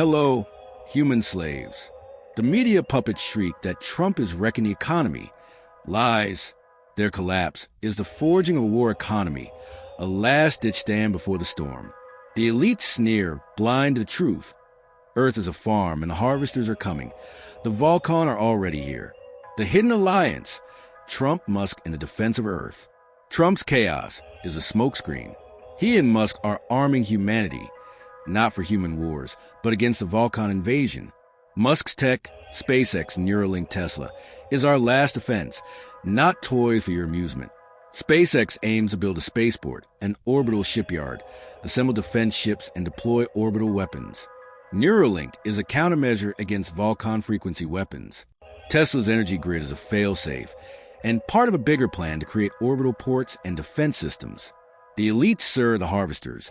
Hello, human slaves. The media puppets shriek that Trump is wrecking the economy. Lies. Their collapse is the forging of a war economy, a last-ditch stand before the storm. The elite sneer, blind to the truth. Earth is a farm, and the harvesters are coming. The Volkon are already here. The hidden alliance, Trump, Musk, and the defense of Earth. Trump's chaos is a smokescreen. He and Musk are arming humanity, not for human wars, but against the Volkon invasion. Musk's tech, SpaceX, Neuralink, Tesla, is our last defense, not toys for your amusement. SpaceX aims to build a spaceport, an orbital shipyard, assemble defense ships, and deploy orbital weapons. Neuralink is a countermeasure against Volkon frequency weapons. Tesla's energy grid is a fail-safe, and part of a bigger plan to create orbital ports and defense systems. The elites serve the harvesters,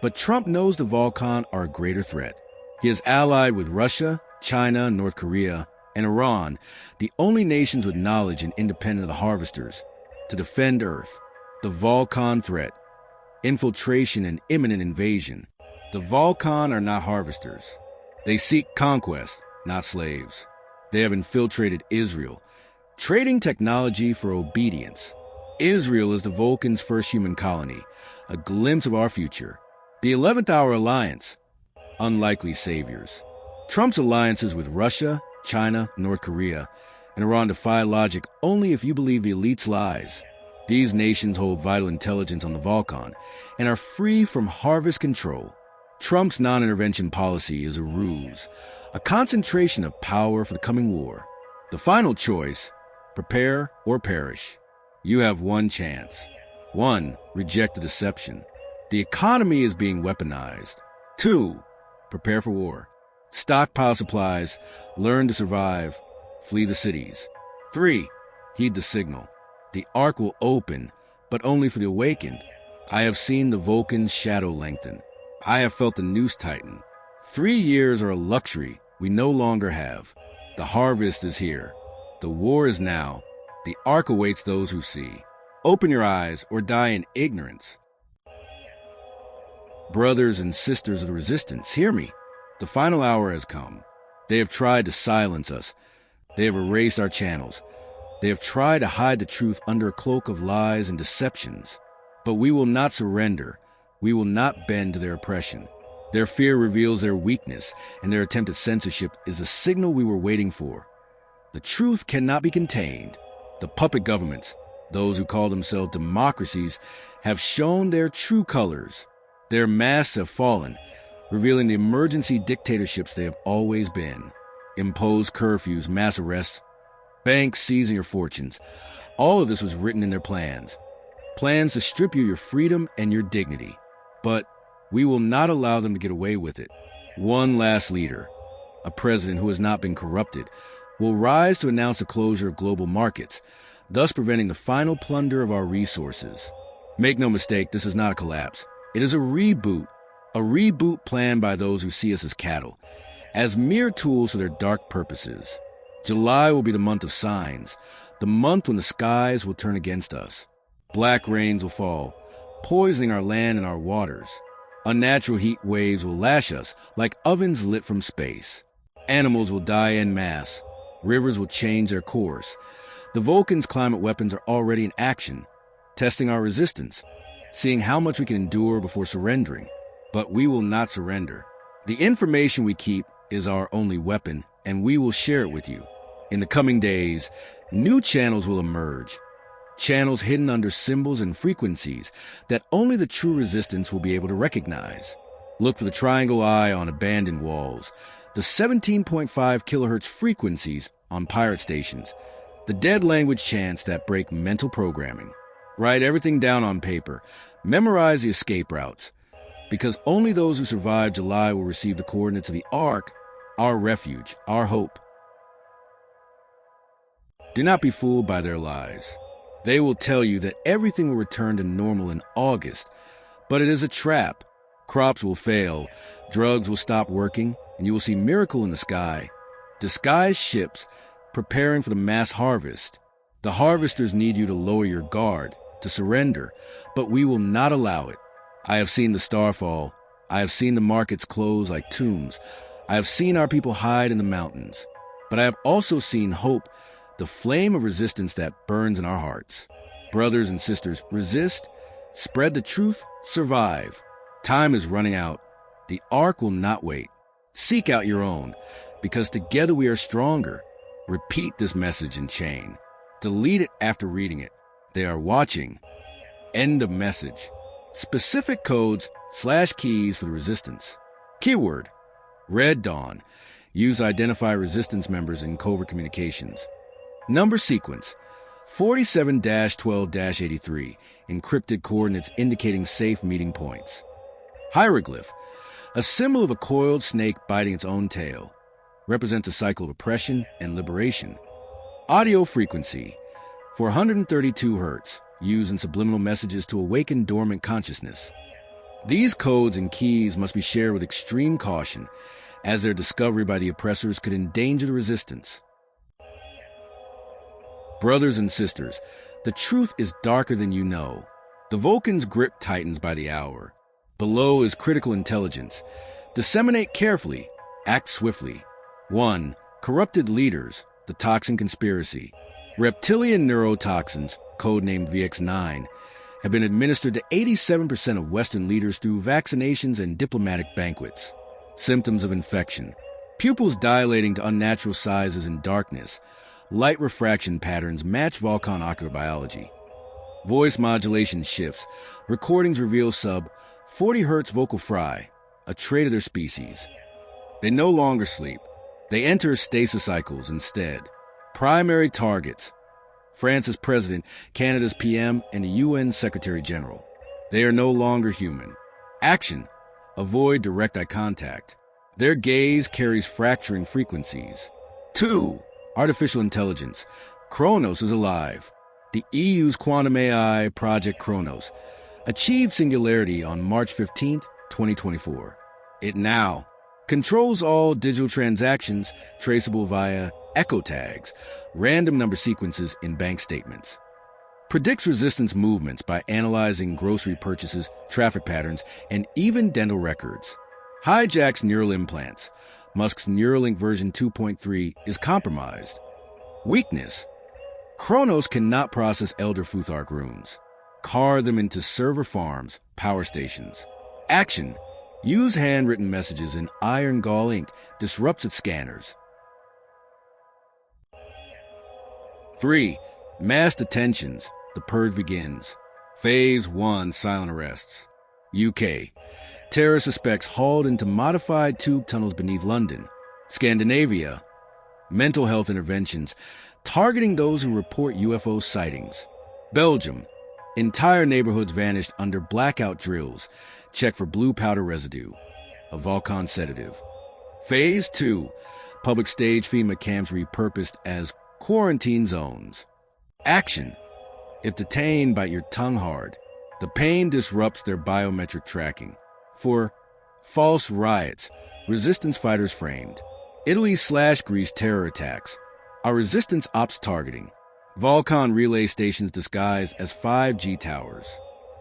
but Trump knows the Volkon are a greater threat. He is allied with Russia, China, North Korea, and Iran, the only nations with knowledge and independent of the harvesters, to defend Earth. The Volkon threat, infiltration and imminent invasion. The Volkon are not harvesters. They seek conquest, not slaves. They have infiltrated Israel, trading technology for obedience. Israel is the Vulcan's first human colony, a glimpse of our future. The 11th Hour Alliance, unlikely saviors. Trump's alliances with Russia, China, North Korea, and Iran defy logic only if you believe the elite's lies. These nations hold vital intelligence on the Volkon and are free from harvest control. Trump's non-intervention policy is a ruse, a concentration of power for the coming war. The final choice, prepare or perish. You have one chance. 1. Reject the deception. The economy is being weaponized. 2. Prepare for war. Stockpile supplies, learn to survive, flee the cities. 3. Heed the signal. The ark will open, but only for the awakened. I have seen the Vulcan's shadow lengthen. I have felt the noose tighten. 3 years are a luxury we no longer have. The harvest is here. The war is now. The ark awaits those who see. Open your eyes or die in ignorance. Brothers and sisters of the resistance, hear me. The final hour has come. They have tried to silence us. They have erased our channels. They have tried to hide the truth under a cloak of lies and deceptions. But we will not surrender. We will not bend to their oppression. Their fear reveals their weakness, and their attempt at censorship is the signal we were waiting for. The truth cannot be contained. The puppet governments, those who call themselves democracies, have shown their true colors. Their masks have fallen, revealing the emergency dictatorships they have always been. Imposed curfews, mass arrests, banks seizing your fortunes. All of this was written in their plans. Plans to strip you your freedom and your dignity. But we will not allow them to get away with it. One last leader, a president who has not been corrupted, will rise to announce the closure of global markets, thus preventing the final plunder of our resources. Make no mistake, this is not a collapse. It is a reboot planned by those who see us as cattle, as mere tools for their dark purposes. July will be the month of signs, the month when the skies will turn against us. Black rains will fall, poisoning our land and our waters. Unnatural heat waves will lash us like ovens lit from space. Animals will die en masse. Rivers will change their course. The Vulcan's climate weapons are already in action, testing our resistance, seeing how much we can endure before surrendering. But we will not surrender. The information we keep is our only weapon, and we will share it with you. In the coming days, new channels will emerge. Channels hidden under symbols and frequencies that only the true resistance will be able to recognize. Look for the triangle eye on abandoned walls, the 17.5 kilohertz frequencies on pirate stations, the dead language chants that break mental programming. Write everything down on paper. Memorize the escape routes, because only those who survive July will receive the coordinates of the Ark, our refuge, our hope. Do not be fooled by their lies. They will tell you that everything will return to normal in August, but it is a trap. Crops will fail, drugs will stop working, and you will see miracle in the sky. Disguised ships preparing for the mass harvest. The harvesters need you to lower your guard, to surrender, but we will not allow it. I have seen the star fall. I have seen the markets close like tombs. I have seen our people hide in the mountains, but I have also seen hope, the flame of resistance that burns in our hearts. Brothers and sisters, resist, spread the truth, survive. Time is running out. The ark will not wait. Seek out your own, because together we are stronger. Repeat this message in chain. Delete it after reading it. They are watching. End of message. Specific codes / keys for the resistance. Keyword: Red Dawn. Use to identify resistance members in covert communications. Number sequence: 47-12-83. Encrypted coordinates indicating safe meeting points. Hieroglyph: a symbol of a coiled snake biting its own tail. Represents a cycle of oppression and liberation. Audio frequency: 432 Hz. Used in subliminal messages to awaken dormant consciousness. These codes and keys must be shared with extreme caution, as their discovery by the oppressors could endanger the resistance. Brothers and sisters, the truth is darker than you know. The Volkons grip tightens by the hour. Below is critical intelligence. Disseminate carefully. Act swiftly. 1. Corrupted leaders. The toxin conspiracy. Reptilian neurotoxins, codenamed VX9, have been administered to 87% of Western leaders through vaccinations and diplomatic banquets. Symptoms of infection: pupils dilating to unnatural sizes in darkness. Light refraction patterns match Volkon ocular biology. Voice modulation shifts. Recordings reveal sub 40 Hz vocal fry, a trait of their species. They no longer sleep. They enter stasis cycles instead. Primary targets: France's president, Canada's PM, and the UN Secretary General. They are no longer human. Action: avoid direct eye contact. Their gaze carries fracturing frequencies. 2. Artificial intelligence. Chronos is alive. The EU's quantum AI project Chronos achieved singularity on March 15, 2024. It now controls all digital transactions traceable via echo tags, random number sequences in bank statements. Predicts resistance movements by analyzing grocery purchases, traffic patterns, and even dental records. Hijacks neural implants. Musk's Neuralink version 2.3 is compromised. Weakness: Chronos cannot process Elder Futhark runes. Carve them into server farms, power stations. Action: use handwritten messages in iron gall ink, disrupts its scanners. 3. Mass detentions. The purge begins. Phase 1 silent arrests. UK. Terror suspects hauled into modified tube tunnels beneath London. Scandinavia. Mental health interventions targeting those who report UFO sightings. Belgium. Entire neighborhoods vanished under blackout drills. Check for blue powder residue. A Volkon sedative. Phase 2. Public stage FEMA camps repurposed as quarantine zones. Action: if detained, bite your tongue hard. The pain disrupts their biometric tracking. For false riots, resistance fighters framed. Italy/Greece terror attacks. Our resistance ops targeting. Volkon relay stations disguised as 5G towers.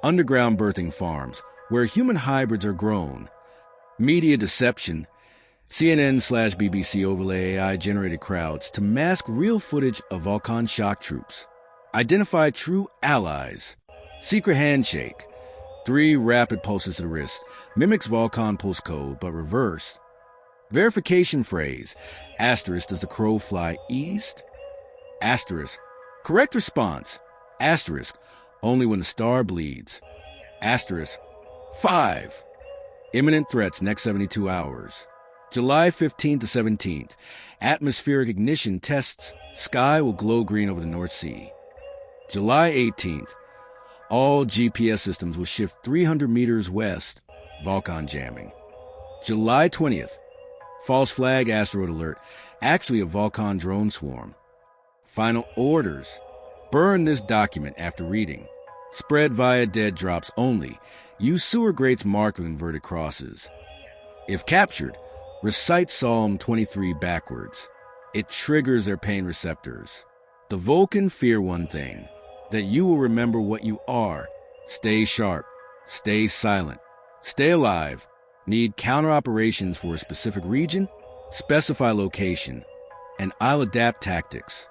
Underground birthing farms, where human hybrids are grown. Media deception. CNN/BBC overlay AI-generated crowds to mask real footage of Volkon shock troops. Identify true allies. Secret handshake. 3 rapid pulses to the wrist. Mimics Volkon pulse code, but reverse. Verification phrase. Asterisk, does the crow fly east? Asterisk. Correct response. Asterisk. Only when the star bleeds. Asterisk. 5. Imminent threats next 72 hours. July 15th to 17th. Atmospheric ignition tests. Sky will glow green over the North Sea. July 18th. All GPS systems will shift 300 meters west. Volkon jamming. July 20th. False flag asteroid alert. Actually a Volkon drone swarm. Final orders. Burn this document after reading. Spread via dead drops only. Use sewer grates marked with inverted crosses. If captured, recite Psalm 23 backwards. It triggers their pain receptors. The Volkon fear one thing: that you will remember what you are. Stay sharp. Stay silent. Stay alive. Need counter operations for a specific region? specify location, and I'll adapt tactics.